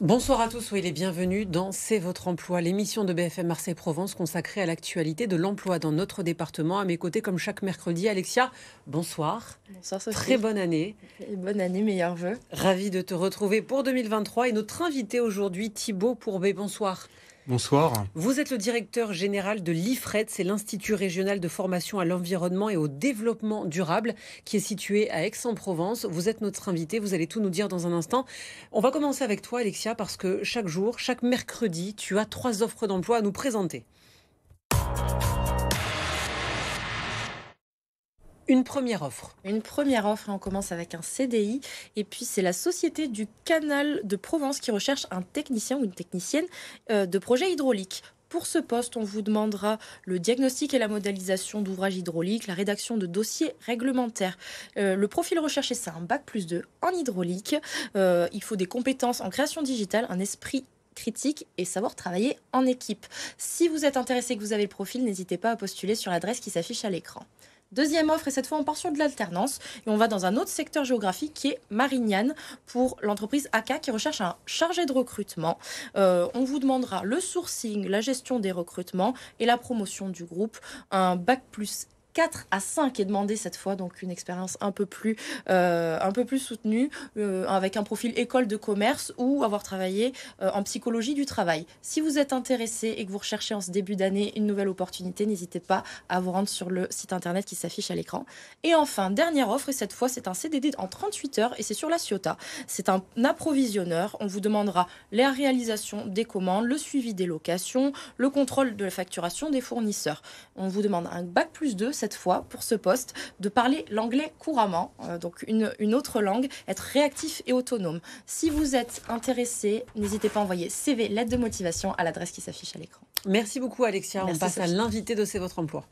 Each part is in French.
Bonsoir à tous, soyez les bienvenus dans C'est votre emploi, l'émission de BFM Marseille-Provence consacrée à l'actualité de l'emploi dans notre département. À mes côtés, comme chaque mercredi, Alexia, bonsoir. Bonsoir Sophie. Très bonne année. Et bonne année, meilleurs vœux. Ravie de te retrouver pour 2023 et notre invité aujourd'hui, Thibaut Pourbet. Bonsoir. Bonsoir. Vous êtes le directeur général de l'IFRED, c'est l'Institut régional de formation à l'environnement et au développement durable qui est situé à Aix-en-Provence. Vous êtes notre invité, vous allez tout nous dire dans un instant. On va commencer avec toi Alexia parce que chaque jour, chaque mercredi, tu as 3 offres d'emploi à nous présenter. Une première offre. Une première offre, on commence avec un CDI. Et puis, c'est la Société du Canal de Provence qui recherche un technicien ou une technicienne de projet hydraulique. Pour ce poste, on vous demandera le diagnostic et la modélisation d'ouvrages hydrauliques, la rédaction de dossiers réglementaires. Le profil recherché, c'est un bac+2 en hydraulique. Il faut des compétences en création digitale, un esprit critique et savoir travailler en équipe. Si vous êtes intéressé et que vous avez le profil, n'hésitez pas à postuler sur l'adresse qui s'affiche à l'écran. Deuxième offre, et cette fois on part sur de l'alternance et on va dans un autre secteur géographique qui est Marignane pour l'entreprise AK qui recherche un chargé de recrutement. On vous demandera le sourcing, la gestion des recrutements et la promotion du groupe. Un bac+4 à 5 est demandé cette fois, donc une expérience un peu plus soutenue, avec un profil école de commerce ou avoir travaillé en psychologie du travail. Si vous êtes intéressé et que vous recherchez en ce début d'année une nouvelle opportunité, n'hésitez pas à vous rendre sur le site internet qui s'affiche à l'écran. Et enfin, dernière offre, et cette fois c'est un CDD en 38 heures et c'est sur la Ciotat. C'est un approvisionneur. On vous demandera la réalisation des commandes, le suivi des locations, le contrôle de la facturation des fournisseurs. On vous demande un bac+2 cette fois pour ce poste, de parler l'anglais couramment, donc une autre langue, être réactif et autonome. Si vous êtes intéressé, n'hésitez pas à envoyer CV, lettre de motivation à l'adresse qui s'affiche à l'écran. Merci beaucoup Alexia, Merci, on passe Sophie. à l'invité de C'est votre emploi.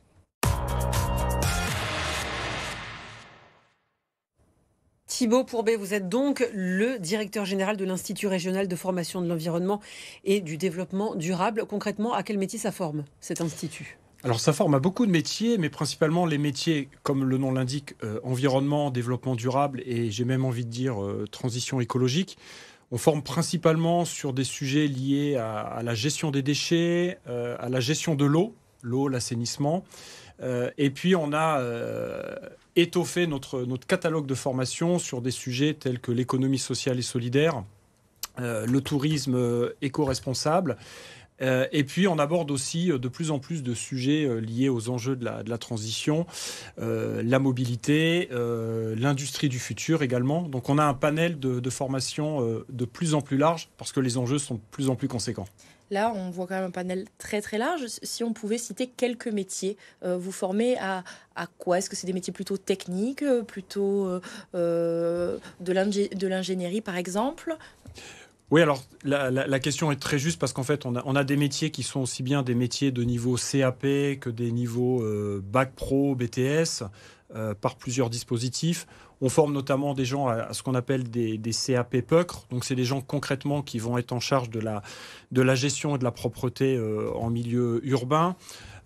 Thibaut Pourbet, vous êtes donc le directeur général de l'Institut régional de formation de l'environnement et du développement durable. Concrètement, à quel métier ça forme cet institut ? Alors ça forme à beaucoup de métiers, mais principalement les métiers, comme le nom l'indique, environnement, développement durable et j'ai même envie de dire transition écologique. On forme principalement sur des sujets liés à la gestion des déchets, à la gestion de l'eau, l'assainissement. Et puis on a étoffé notre catalogue de formation sur des sujets tels que l'économie sociale et solidaire, le tourisme éco-responsable. Et puis, on aborde aussi de plus en plus de sujets liés aux enjeux de la transition, la mobilité, l'industrie du futur également. Donc, on a un panel de formations de plus en plus large parce que les enjeux sont de plus en plus conséquents. Là, on voit quand même un panel très très large. Si on pouvait citer quelques métiers, vous formez à quoi ? Est-ce que c'est des métiers plutôt techniques, plutôt de l'ingénierie par exemple ? Oui, alors la question est très juste parce qu'en fait, on a des métiers qui sont aussi bien des métiers de niveau CAP que des niveaux Bac Pro, BTS, par plusieurs dispositifs. On forme notamment des gens à ce qu'on appelle des CAP PEUCR. Donc, c'est des gens concrètement qui vont être en charge de la gestion et de la propreté en milieu urbain.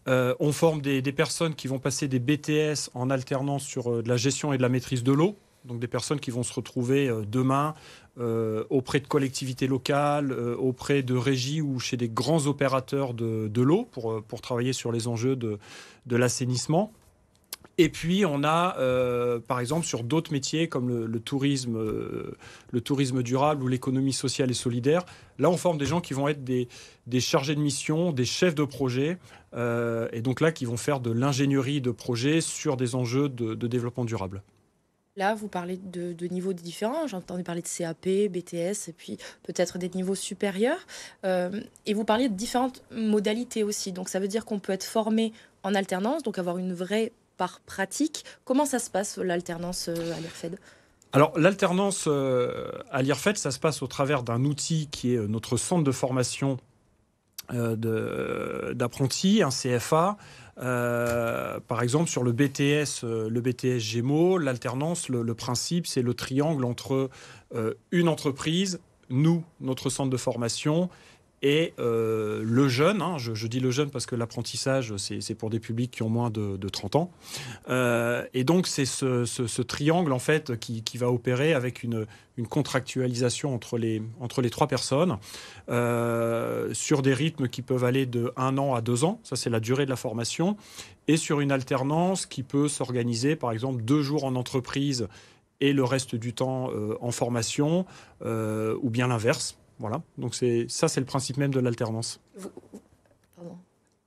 On forme des personnes qui vont passer des BTS en alternance sur de la gestion et de la maîtrise de l'eau. Donc des personnes qui vont se retrouver demain auprès de collectivités locales, auprès de régies ou chez des grands opérateurs de l'eau pour travailler sur les enjeux de l'assainissement. Et puis on a par exemple sur d'autres métiers comme le tourisme durable ou l'économie sociale et solidaire, là on forme des gens qui vont être des chargés de mission, des chefs de projet et donc là qui vont faire de l'ingénierie de projet sur des enjeux de développement durable. Là, vous parlez de niveaux différents. J'entendais parler de CAP, BTS, et puis peut-être des niveaux supérieurs. Et vous parliez de différentes modalités aussi. Donc, ça veut dire qu'on peut être formé en alternance, donc avoir une vraie part pratique. Comment ça se passe, l'alternance à l'IRFED ? Alors, l'alternance à l'IRFED, ça se passe au travers d'un outil qui est notre centre de formation d'apprentis, un CFA. Par exemple, sur le BTS Gémeaux, l'alternance, le principe, c'est le triangle entre une entreprise, nous, notre centre de formation, Et le jeune, je dis le jeune parce que l'apprentissage, c'est pour des publics qui ont moins de 30 ans. Et donc, c'est ce triangle, en fait, qui va opérer avec une contractualisation entre les 3 personnes sur des rythmes qui peuvent aller de 1 an à 2 ans. Ça, c'est la durée de la formation. Et sur une alternance qui peut s'organiser, par exemple, 2 jours en entreprise et le reste du temps en formation, ou bien l'inverse. Voilà, donc c'est le principe même de l'alternance.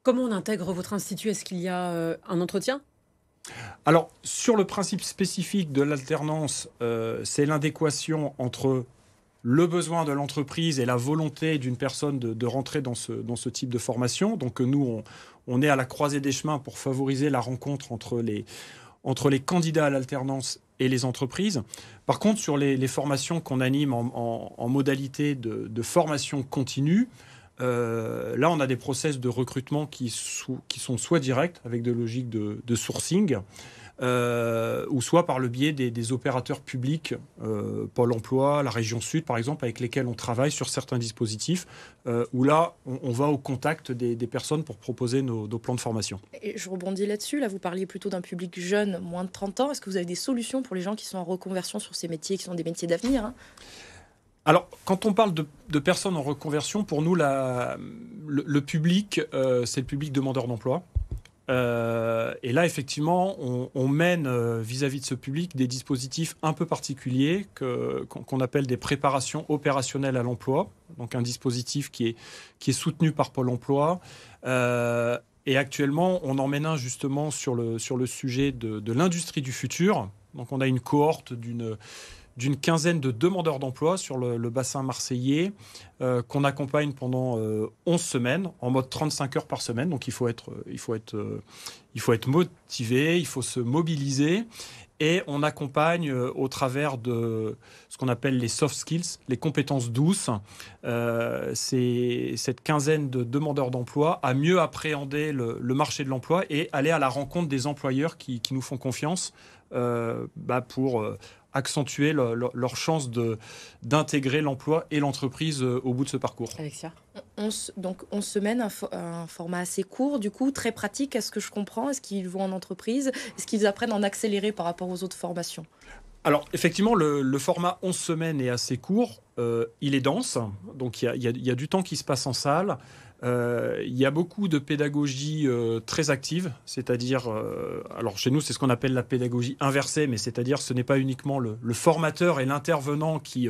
Comment on intègre votre institut? Est-ce qu'il y a un entretien? Alors, sur le principe spécifique de l'alternance, c'est l'adéquation entre le besoin de l'entreprise et la volonté d'une personne de rentrer dans ce type de formation. Donc nous, on est à la croisée des chemins pour favoriser la rencontre entre les candidats à l'alternance et les entreprises. Par contre, sur les formations qu'on anime en modalité de formation continue, là, on a des process de recrutement qui sont soit directs, avec des logiques de sourcing, ou soit par le biais des opérateurs publics, Pôle emploi, la région Sud, par exemple, avec lesquels on travaille sur certains dispositifs, où là, on va au contact des personnes pour proposer nos plans de formation. Et je rebondis là-dessus. Là, vous parliez plutôt d'un public jeune, moins de 30 ans. Est-ce que vous avez des solutions pour les gens qui sont en reconversion sur ces métiers, qui sont des métiers d'avenir, Alors, quand on parle de personnes en reconversion, pour nous, le public, c'est le public demandeur d'emploi. Et là, effectivement, on mène vis-à-vis de ce public des dispositifs un peu particuliers qu'on appelle des préparations opérationnelles à l'emploi. Donc un dispositif qui est soutenu par Pôle emploi. Et actuellement, on en mène un justement sur le sujet de l'industrie du futur. Donc on a une cohorte d'une quinzaine de demandeurs d'emploi sur le bassin marseillais qu'on accompagne pendant 11 semaines, en mode 35 heures par semaine. Donc il faut être motivé, il faut se mobiliser. Et on accompagne au travers de ce qu'on appelle les soft skills, les compétences douces, cette quinzaine de demandeurs d'emploi à mieux appréhender le marché de l'emploi et aller à la rencontre des employeurs qui nous font confiance pour accentuer leur chance d'intégrer l'emploi et l'entreprise au bout de ce parcours. Alexia. Donc 11 semaines, un format assez court, du coup très pratique. Est-ce que je comprends? Est-ce qu'ils vont en entreprise? Est-ce qu'ils apprennent en accéléré par rapport aux autres formations? Alors, effectivement, le format 11 semaines est assez court. Il est dense, donc il y a du temps qui se passe en salle. Il y a beaucoup de pédagogie très active, c'est-à-dire, alors chez nous, c'est ce qu'on appelle la pédagogie inversée, mais c'est-à-dire ce n'est pas uniquement le formateur et l'intervenant qui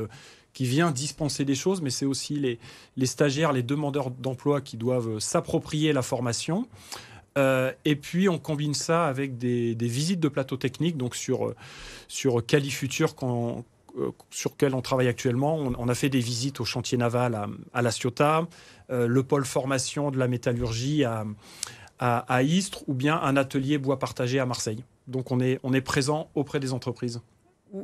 vient dispenser des choses, mais c'est aussi les stagiaires, les demandeurs d'emploi qui doivent s'approprier la formation. Et puis, on combine ça avec des visites de plateau technique, donc sur Qualifutur, sur lequel on travaille actuellement. On a fait des visites au chantier naval à La Ciotat, le pôle formation de la métallurgie à Istres, ou bien un atelier bois partagé à Marseille. Donc, on est présent auprès des entreprises.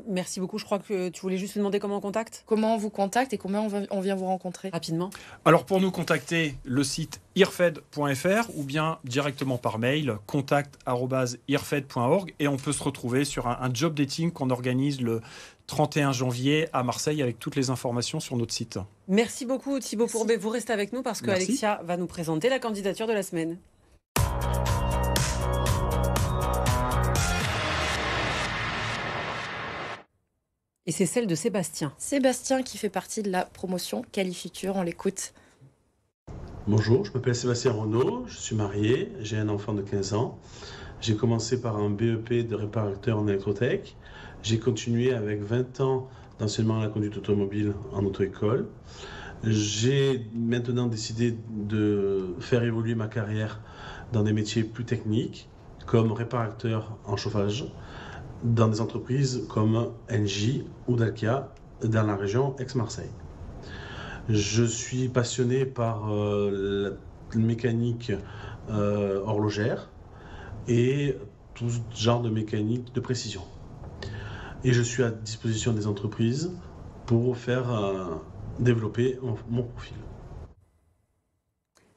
Merci beaucoup. Je crois que tu voulais juste me demander comment on contacte. Comment on vous contacte et comment on vient vous rencontrer? Rapidement. Alors, pour nous contacter, le site irfed.fr ou bien directement par mail, contact@irfed.org, et on peut se retrouver sur un job dating qu'on organise le 31 janvier à Marseille avec toutes les informations sur notre site. Merci beaucoup Thibaut Pourbet. Vous restez avec nous parce que Alexia va nous présenter la candidature de la semaine. Et c'est celle de Sébastien. Sébastien qui fait partie de la promotion Qualifutur, on l'écoute. Bonjour, je m'appelle Sébastien Renaud, je suis marié, j'ai un enfant de 15 ans. J'ai commencé par un BEP de réparateur en électrotech. J'ai continué avec 20 ans d'enseignement à la conduite automobile en auto-école. J'ai maintenant décidé de faire évoluer ma carrière dans des métiers plus techniques, comme réparateur en chauffage, dans des entreprises comme Engie ou Dalkia dans la région Aix-Marseille. Je suis passionné par la mécanique horlogère et tout genre de mécanique de précision. Et je suis à disposition des entreprises pour faire développer mon profil.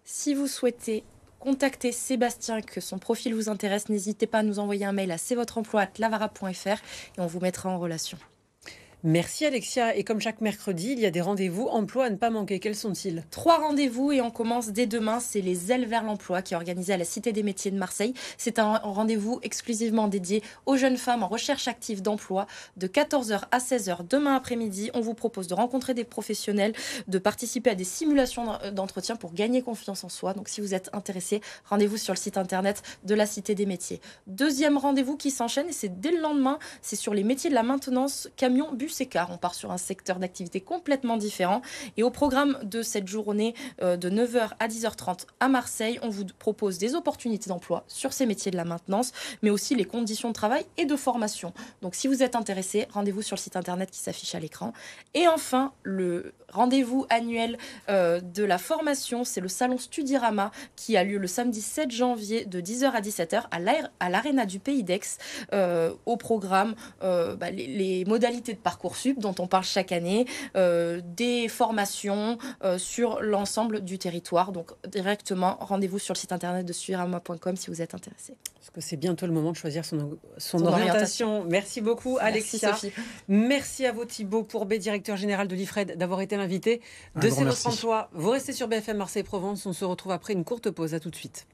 Si vous souhaitez contactez Sébastien, que son profil vous intéresse, n'hésitez pas à nous envoyer un mail à cvotreemploi@lavara.fr et on vous mettra en relation. Merci Alexia. Et comme chaque mercredi, il y a des rendez-vous emploi à ne pas manquer. Quels sont-ils? 3 rendez-vous et on commence dès demain. C'est les Ailes vers l'emploi qui est organisé à la Cité des métiers de Marseille. C'est un rendez-vous exclusivement dédié aux jeunes femmes en recherche active d'emploi de 14h à 16h demain après-midi. On vous propose de rencontrer des professionnels, de participer à des simulations d'entretien pour gagner confiance en soi. Donc si vous êtes intéressé, rendez-vous sur le site internet de la Cité des métiers. Deuxième rendez-vous qui s'enchaîne et c'est dès le lendemain. C'est sur les métiers de la maintenance, camion, bus et car. On part sur un secteur d'activité complètement différent. Et au programme de cette journée de 9h à 10h30 à Marseille, on vous propose des opportunités d'emploi sur ces métiers de la maintenance, mais aussi les conditions de travail et de formation. Donc si vous êtes intéressé, rendez-vous sur le site internet qui s'affiche à l'écran. Et enfin, le rendez-vous annuel de la formation, c'est le salon Studirama qui a lieu le samedi 7 janvier de 10h à 17h à l'Arena du Pays d'Aix. Au programme, les modalités de Parcoursup dont on parle chaque année, des formations sur l'ensemble du territoire. Donc directement, rendez-vous sur le site internet de studirama.com si vous êtes intéressé. Parce que c'est bientôt le moment de choisir son orientation. Merci beaucoup Alexia. Merci, Sophie. Merci à vous Thibaut Pourbet, directeur général de l'IFRED, d'avoir été l'invité de C'est votre emploi. Vous restez sur BFM Marseille Provence. On se retrouve après une courte pause. À tout de suite.